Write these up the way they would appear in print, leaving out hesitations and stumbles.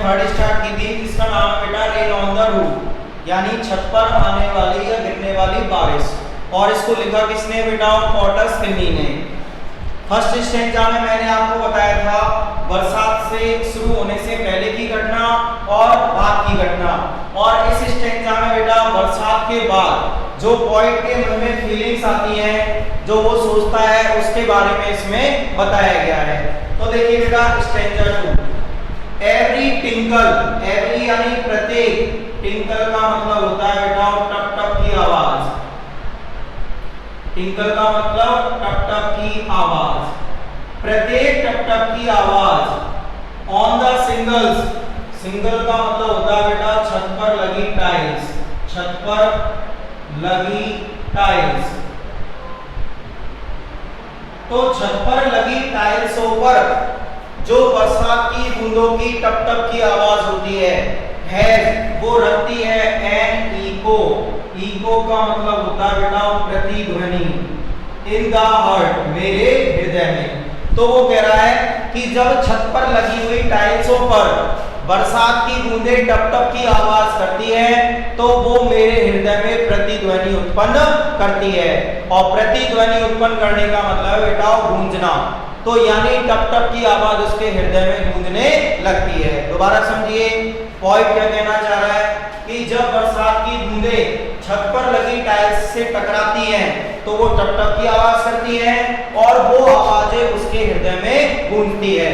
Third start की थी जिसका नाम है बेटा रेन ऑन द रूफ, यानी छत पर आने वाली या गिरने वाली बारिश। और इसको लिखा किसने बेटा? पॉटर्स फिन्नी ने। फर्स्ट स्टेंजा में मैंने आपको बताया था बरसात से शुरू होने से पहले की घटना और बाद की घटना, और इस स्टेंजा में बेटा बरसात के बाद जो पॉइंट के मन में फीलिंग्स आती हैं, जो वो सोचता है, उसके बारे में इसमें बताया गया है। तो देखिए बेटा स्टेंजा 2, एवरी टिंकल, एवरी यानी प्रत्येक, टिंकल का मतलब होता है बेटा टप टप की आवाज, टिंकल का मतलब टप टप की आवाज, प्रत्येक टप टप की आवाज ऑन द सिंगल्स, सिंगल का मतलब होता है बेटा छत पर लगी टाइल्स, छत पर लगी टाइल्स। तो छत पर लगी टाइल्सों पर जो बरसात की बूंदों की टप टप की आवाज होती है, वो रखती है एन इको, इको का मतलब होता है बेटा प्रतिध्वनि, इन द हार्ट, मेरे हृदय में। तो वो कह रहा है कि जब छत पर लगी हुई टाइल्सों पर बरसात की बूंदें टप टप की आवाज करती है तो वो मेरे हृदय में प्रतिध्वनि उत्पन्न करती है, और प्रतिध्वनि उत्पन्न करने का मतलब है बेटा गूंजना। तो यानी टप टप की आवाज उसके हृदय में गूंजने लगती है। दोबारा समझिए पॉइंट क्या कहना चाह रहा है कि जब बरसात की बूंदें छत पर लगी टाइल्स से टकराती हैं तो वो टप टप की आवाज करती है और वो आवाजें उसके हृदय में गूंजती है।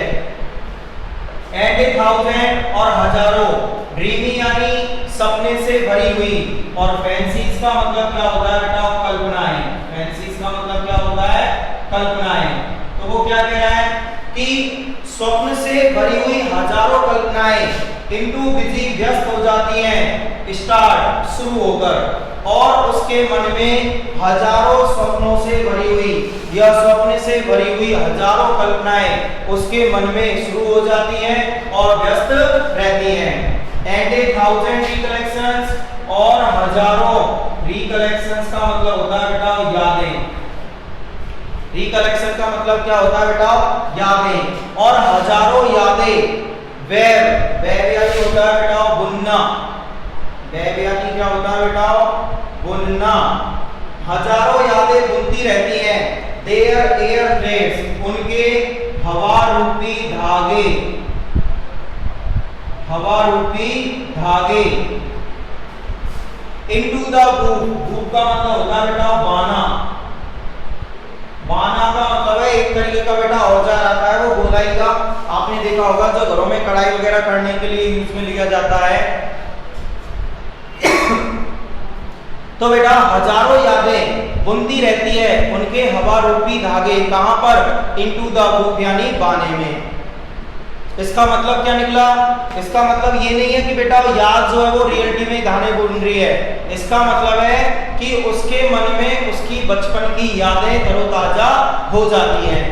एंड ए थाउजेंड और हजारों, ड्रीमी यानी सपने से भरी हुई, और फैंसीज का मतलब क्या होता है बेटा? कल्पनाएं। फैंसीज का मतलब क्या होता है? कल्पनाएं। तो वो क्या कह रहा है कि स्वप्न से भरी हुई हजारों कल्पनाएं इनटू बिजी व्यस्त हो जाती हैं, स्टार्ट शुरू होकर, और उसके मन में हजारों स्वप्नों से भरी हुई या स्वप्न से भरी हुई हजारों कल्पनाएं उसके मन में शुरू हो जाती हैं और व्यस्त रहती हैं। एंड ए थाउजेंड रिकलेक्शंस, और हजारों रिकलेक्शंस का मतलब होता है बेटा यादें, रिकलेक्शन का मतलब क्या होता है बेटा? यादें, और हजारों यादें, वेव, वेव यानी होता है बेटा बुनना, वेव यानी क्या होता है बेटा? बुनना। हजारों यादें बुनती रहती हैं, देयर एयर थ्रेड्स, उनके हवा रूपी धागे, हवा रूपी धागे, इनटू द बूप, बूप का मतलब होता है बेटा बाना, बाना का मतलब है एक तरीके का बेटा औजार आता है वो गोलाई का, आपने देखा होगा जो घरों में कढ़ाई वगैरह करने के लिए यूज में लिया जाता है। तो बेटा हजारों यादें बुनती रहती है उनके हवा रूपी धागे, कहां पर? इनटू द बूप यानी बाने में। इसका मतलब क्या निकला? इसका मतलब ये नहीं है कि बेटा याद जो है वो रियलिटी में गाने बुन रही है, इसका मतलब है कि उसके मन में उसकी बचपन की यादें तरोताजा हो जाती हैं।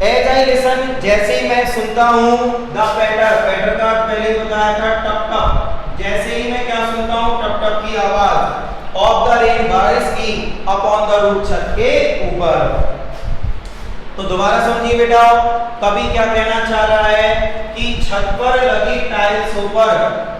एज आई लिसन, जैसे ही मैं सुनता हूँ, द पैटर, पैटर का पहले बताया था टप टप, जैसे ही मैं क्या सुनता हूँ? टप टप की आवाज, ऑफ द रेन, बारिश की, अपॉन द रूफ, छत के ऊपर। तो दोबारा समझिए बेटा, कवि क्या कहना चाह रहा है कि छत पर लगी टाइल्सों पर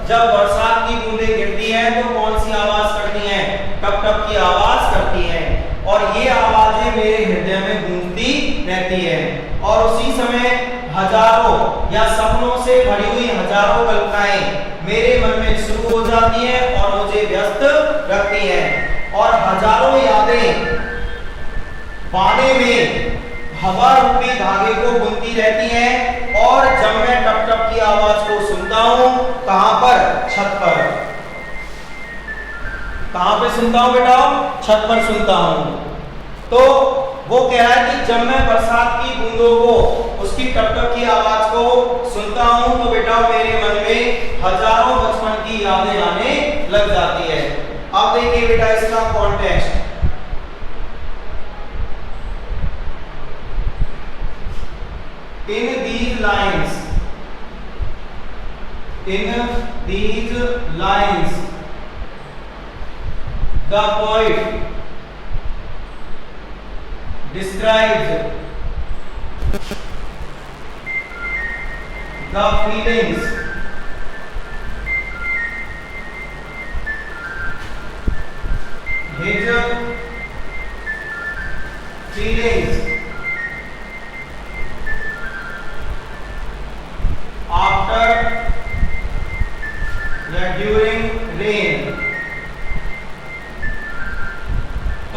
जब बरसात की बूंदें गिरती हैं तो कौन सी आवाज करती हैं? टप टप की आवाज करती हैं, और ये आवाजें मेरे हृदय में गूंजती रहती हैं, और उसी समय हजारों या सपनों से भरी हुई हजारों कल्पनाएं मेरे मन में शुरू हो जाती हैं और मुझे व्यस्त रखती हैं, और हजारों यादें बाने में हवा रूपी धागे को बुनती रहती हैं, और जब मैं टप टप की आवाज को सुनता हूं, कहां पर? छत पर। कहां पे सुनता हूं बेटा? छत पर सुनता हूं। तो वो कह रहा है कि जब मैं बरसात की बूंदों को, उसकी टप टप की आवाज को सुनता हूं तो बेटा मेरे मन में हजारों बचपन की यादें आने लग जाती है। अब देखिए बेटा इसका context, in these lines, the poet describes the feelings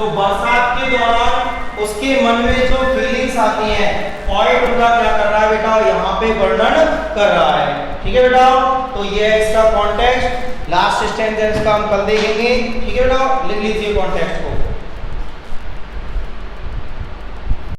तो बरसात के दौरान उसके मन में जो फीलिंग्स आती हैं, पोएट उनका क्या कर रहा है बेटा, यहाँ पे वर्णन कर रहा है। ठीक है बेटा, तो ये है इसका कॉन्टेक्स्ट। लास्ट स्टेंजा इसका हम कल देखेंगे। ठीक है बेटा, लिख लीजिए कॉन्टेक्स्ट को।